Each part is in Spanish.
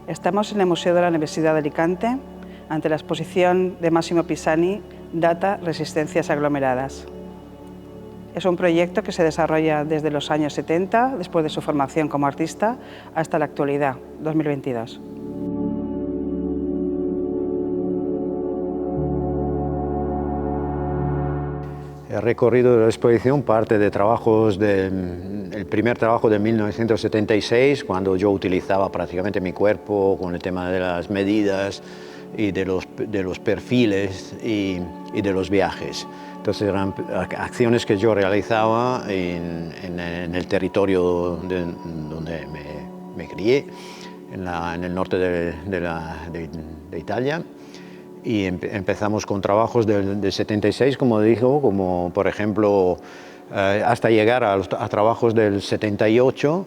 Estamos en el Museo de la Universidad de Alicante ante la exposición de Massimo Pisani, Data, Resistencias aglomeradas. Es un proyecto que se desarrolla desde los años 70, después de su formación como artista, hasta la actualidad, 2022. El recorrido de la exposición parte de trabajos el primer trabajo de 1976, cuando yo utilizaba prácticamente mi cuerpo con el tema de las medidas y de los perfiles y de los viajes. Entonces eran acciones que yo realizaba en el territorio donde me crié, en el norte de Italia. Y empezamos con trabajos del 76, como dijo, como por ejemplo, hasta llegar a trabajos del 78.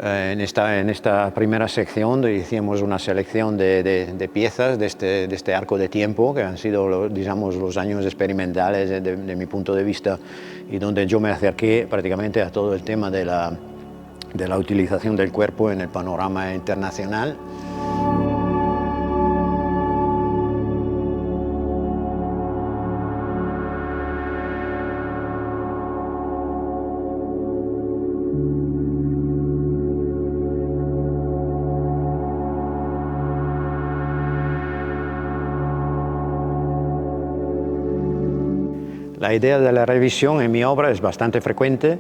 En esta primera sección donde hicimos una selección de piezas de este arco de tiempo, que han sido, digamos, los años experimentales de mi punto de vista, y donde yo me acerqué prácticamente a todo el tema de la utilización del cuerpo en el panorama internacional. La idea de la revisión en mi obra es bastante frecuente.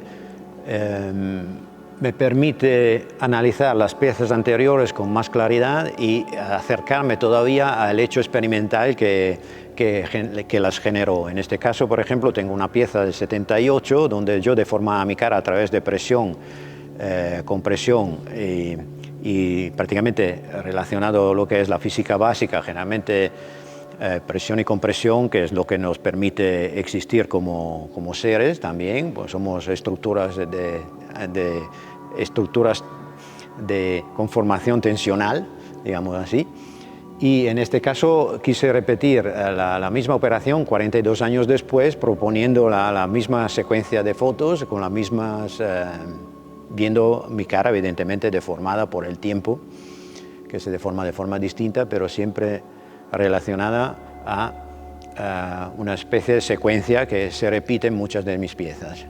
Me permite analizar las piezas anteriores con más claridad y acercarme todavía al hecho experimental que las generó. En este caso, por ejemplo, tengo una pieza del 78 donde yo deformaba mi cara a través de presión, compresión y prácticamente relacionado a lo que es la física básica, generalmente presión y compresión, que es lo que nos permite existir como seres también, pues somos estructuras de conformación tensional, digamos así. Y en este caso quise repetir la misma operación 42 años después, proponiendo la misma secuencia de fotos, con las mismas, viendo mi cara evidentemente deformada por el tiempo, que se deforma de forma distinta, pero siempre relacionada a una especie de secuencia que se repite en muchas de mis piezas.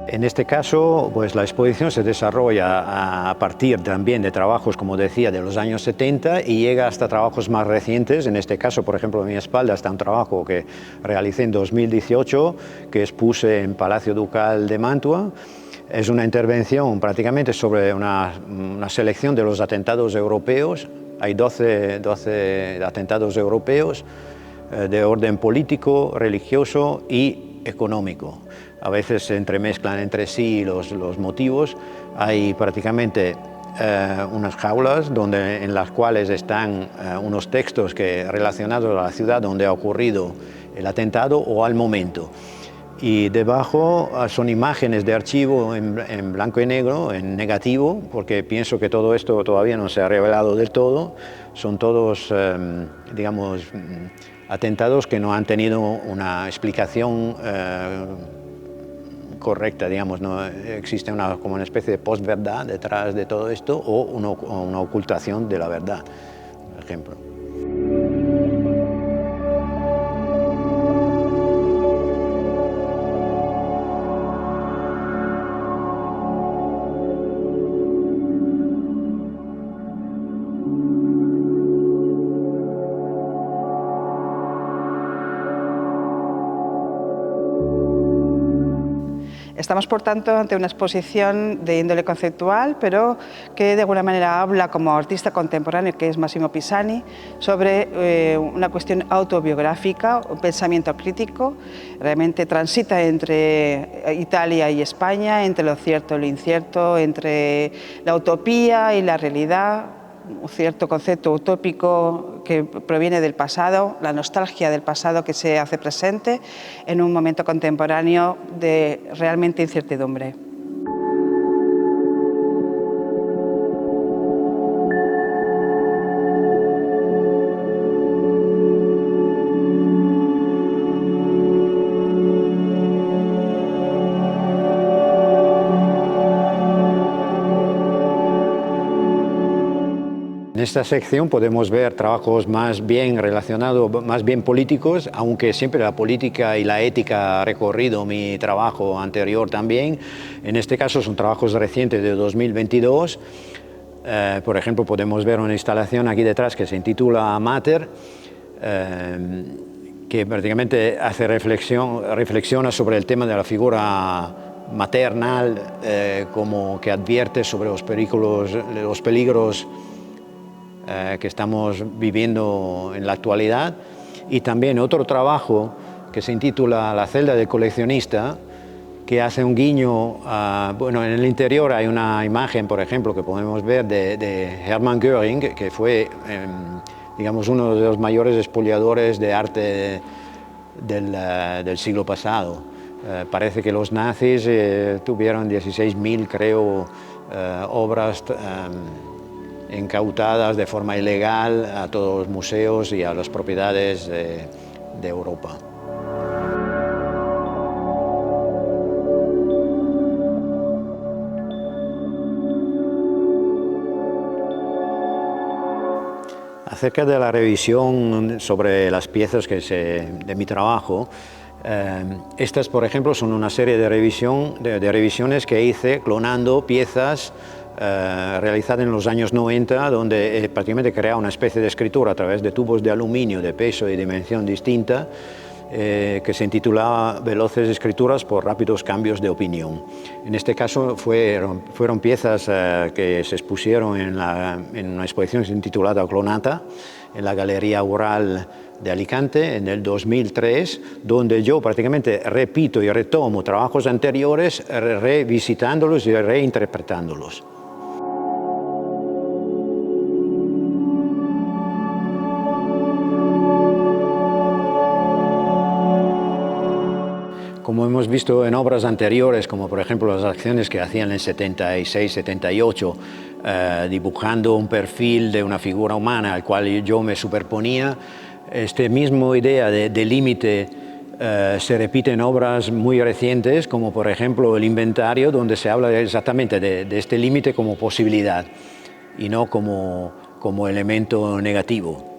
En este caso, pues la exposición se desarrolla a partir también de trabajos, como decía, de los años 70 y llega hasta trabajos más recientes. En este caso, por ejemplo, en mi espalda está un trabajo que realicé en 2018, que expuse en Palacio Ducal de Mantua. Es una intervención prácticamente sobre una selección de los atentados europeos. Hay 12 atentados europeos de orden político, religioso y económico. A veces se entremezclan entre sí los motivos. Hay prácticamente unas jaulas en las cuales están unos textos relacionados a la ciudad donde ha ocurrido el atentado o al momento. Y debajo son imágenes de archivo en blanco y negro, en negativo, porque pienso que todo esto todavía no se ha revelado del todo. Son todos, digamos, atentados que no han tenido una explicación correcta, digamos, no existe como una especie de posverdad detrás de todo esto o una ocultación de la verdad, por ejemplo. Estamos, por tanto, ante una exposición de índole conceptual, pero que de alguna manera habla como artista contemporáneo, que es Massimo Pisani, sobre una cuestión autobiográfica, un pensamiento crítico, realmente transita entre Italia y España, entre lo cierto y lo incierto, entre la utopía y la realidad, un cierto concepto utópico que proviene del pasado, la nostalgia del pasado que se hace presente en un momento contemporáneo de realmente incertidumbre. En esta sección podemos ver trabajos más bien relacionados, más bien políticos, aunque siempre la política y la ética ha recorrido mi trabajo anterior también. En este caso son trabajos recientes de 2022. Por ejemplo, podemos ver una instalación aquí detrás que se intitula Mater, que prácticamente hace reflexiona sobre el tema de la figura maternal, como que advierte sobre los peligros que estamos viviendo en la actualidad, y también otro trabajo que se intitula La celda del coleccionista, que hace un guiño bueno, en el interior hay una imagen, por ejemplo, que podemos ver de Hermann Göring, que fue, digamos, uno de los mayores expoliadores de arte del siglo pasado. Parece que los nazis tuvieron 16.000, creo, obras incautadas de forma ilegal a todos los museos y a las propiedades de Europa. Acerca de la revisión sobre las piezas de mi trabajo, estas, por ejemplo, son una serie de revisiones que hice clonando piezas realizada en los años 90, donde prácticamente crea una especie de escritura a través de tubos de aluminio de peso y dimensión distinta, que se intitulaba Veloces escrituras por rápidos cambios de opinión. En este caso fueron piezas que se expusieron en una exposición titulada Clonata, en la Galería Oral de Alicante en el 2003, donde yo prácticamente repito y retomo trabajos anteriores, revisitándolos y reinterpretándolos. Como hemos visto en obras anteriores, como por ejemplo las acciones que hacían en 76, 78, dibujando un perfil de una figura humana al cual yo me superponía, esta misma idea de límite se repite en obras muy recientes, como por ejemplo El inventario, donde se habla exactamente de este límite como posibilidad y no como elemento negativo.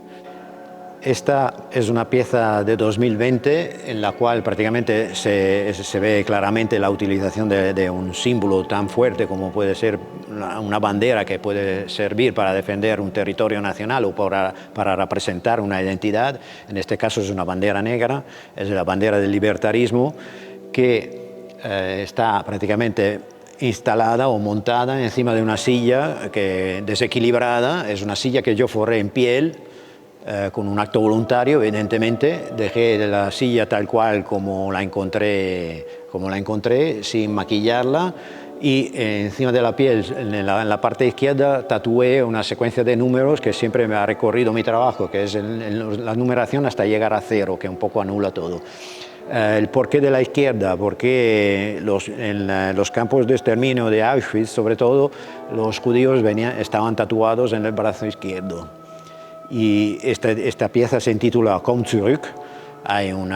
Esta es una pieza de 2020 en la cual prácticamente se ve claramente la utilización de un símbolo tan fuerte como puede ser una bandera, que puede servir para defender un territorio nacional o para representar una identidad. En este caso es una bandera negra, es la bandera del libertarismo, que está prácticamente instalada o montada encima de una silla desequilibrada. Es una silla que yo forré en piel, con un acto voluntario, evidentemente. Dejé la silla tal cual como la encontré, sin maquillarla, y encima de la piel, en la parte izquierda, tatué una secuencia de números que siempre me ha recorrido mi trabajo, que es la numeración hasta llegar a 0, que un poco anula todo. El porqué de la izquierda, porque en los campos de exterminio de Auschwitz, sobre todo, los judíos estaban tatuados en el brazo izquierdo. Y esta pieza se intitula Komm zurück. Hay un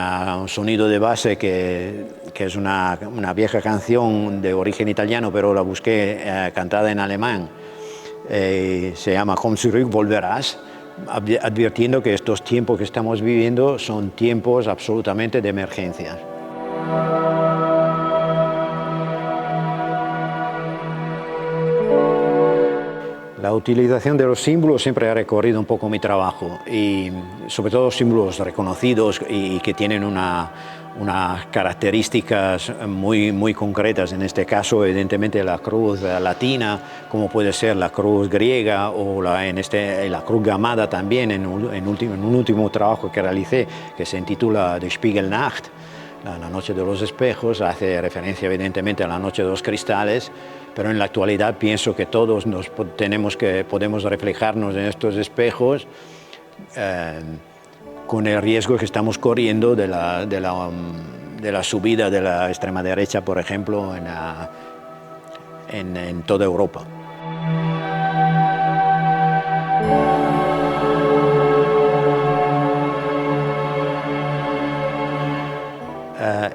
sonido de base que es una vieja canción de origen italiano, pero la busqué cantada en alemán. Se llama Komm zurück, volverás, advirtiendo que estos tiempos que estamos viviendo son tiempos absolutamente de emergencia. La utilización de los símbolos siempre ha recorrido un poco mi trabajo, y sobre todo símbolos reconocidos y que tienen unas características muy concretas. En este caso, evidentemente, la cruz latina, como puede ser la cruz griega o la cruz gamada también, en un último trabajo que realicé, que se intitula Die Spiegelnacht. La noche de los espejos hace referencia evidentemente a la noche de los cristales, pero en la actualidad pienso que todos podemos reflejarnos en estos espejos con el riesgo que estamos corriendo de la subida de la extrema derecha, por ejemplo, en toda Europa.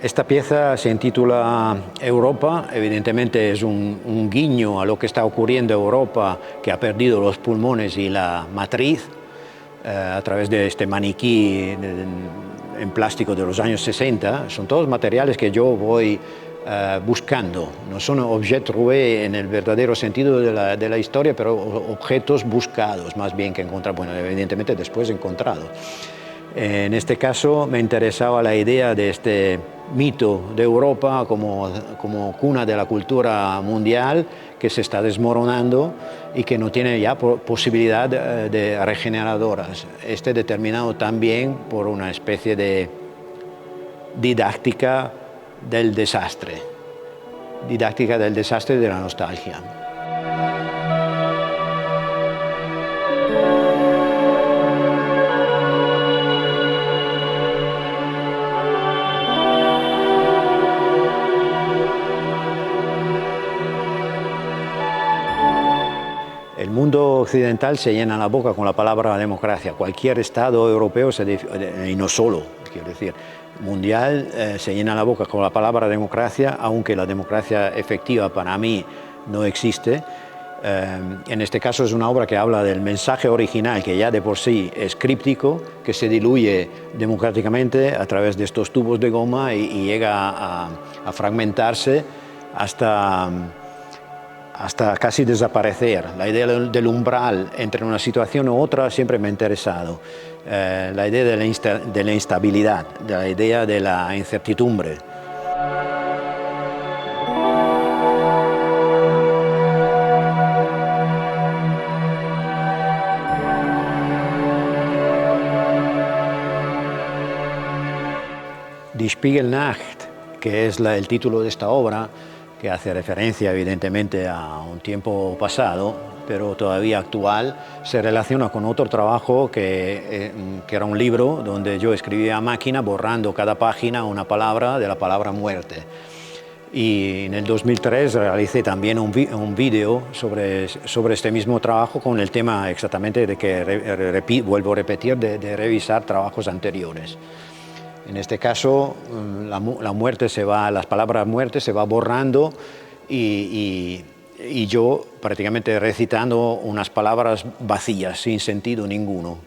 Esta pieza se intitula Europa, evidentemente es un guiño a lo que está ocurriendo en Europa, que ha perdido los pulmones y la matriz, a través de este maniquí en plástico de los años 60. Son todos materiales que yo voy buscando, no son objetos trouvé en el verdadero sentido de la historia, pero objetos buscados más bien que encontrados, bueno, evidentemente después encontrados. En este caso me interesaba la idea de este mito de Europa como cuna de la cultura mundial que se está desmoronando y que no tiene ya posibilidad de regeneradoras. Este determinado también por una especie de didáctica del desastre de la nostalgia. El mundo occidental se llena la boca con la palabra democracia. Cualquier Estado europeo, y no solo, quiero decir, mundial, se llena la boca con la palabra democracia, aunque la democracia efectiva para mí no existe. En este caso es una obra que habla del mensaje original, que ya de por sí es críptico, que se diluye democráticamente a través de estos tubos de goma y llega a fragmentarse hasta casi desaparecer. La idea del umbral entre una situación u otra siempre me ha interesado. La idea de la instabilidad, la idea de la incertidumbre. Die Spiegelnacht, que es el título de esta obra, que hace referencia evidentemente a un tiempo pasado, pero todavía actual, se relaciona con otro trabajo que era un libro donde yo escribía a máquina, borrando cada página una palabra de la palabra muerte. Y en el 2003 realicé también un vídeo sobre este mismo trabajo con el tema exactamente de que, vuelvo a repetir, de revisar trabajos anteriores. En este caso, la muerte las palabras muerte se va borrando y yo prácticamente recitando unas palabras vacías, sin sentido ninguno.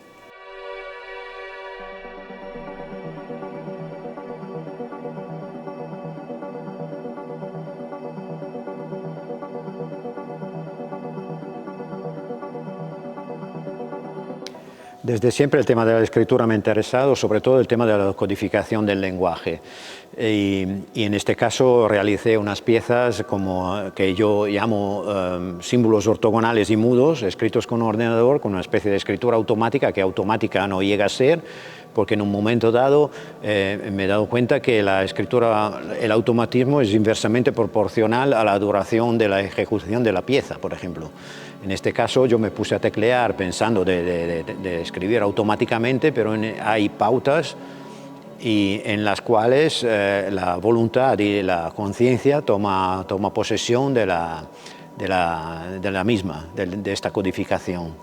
Desde siempre el tema de la escritura me ha interesado, sobre todo el tema de la codificación del lenguaje. Y en este caso realicé unas piezas que yo llamo símbolos ortogonales y mudos, escritos con ordenador, con una especie de escritura automática, que automática no llega a ser, porque en un momento dado me he dado cuenta que el automatismo es inversamente proporcional a la duración de la ejecución de la pieza, por ejemplo. En este caso yo me puse a teclear pensando de escribir automáticamente, pero hay pautas en las cuales la voluntad y la conciencia toma posesión de esta codificación.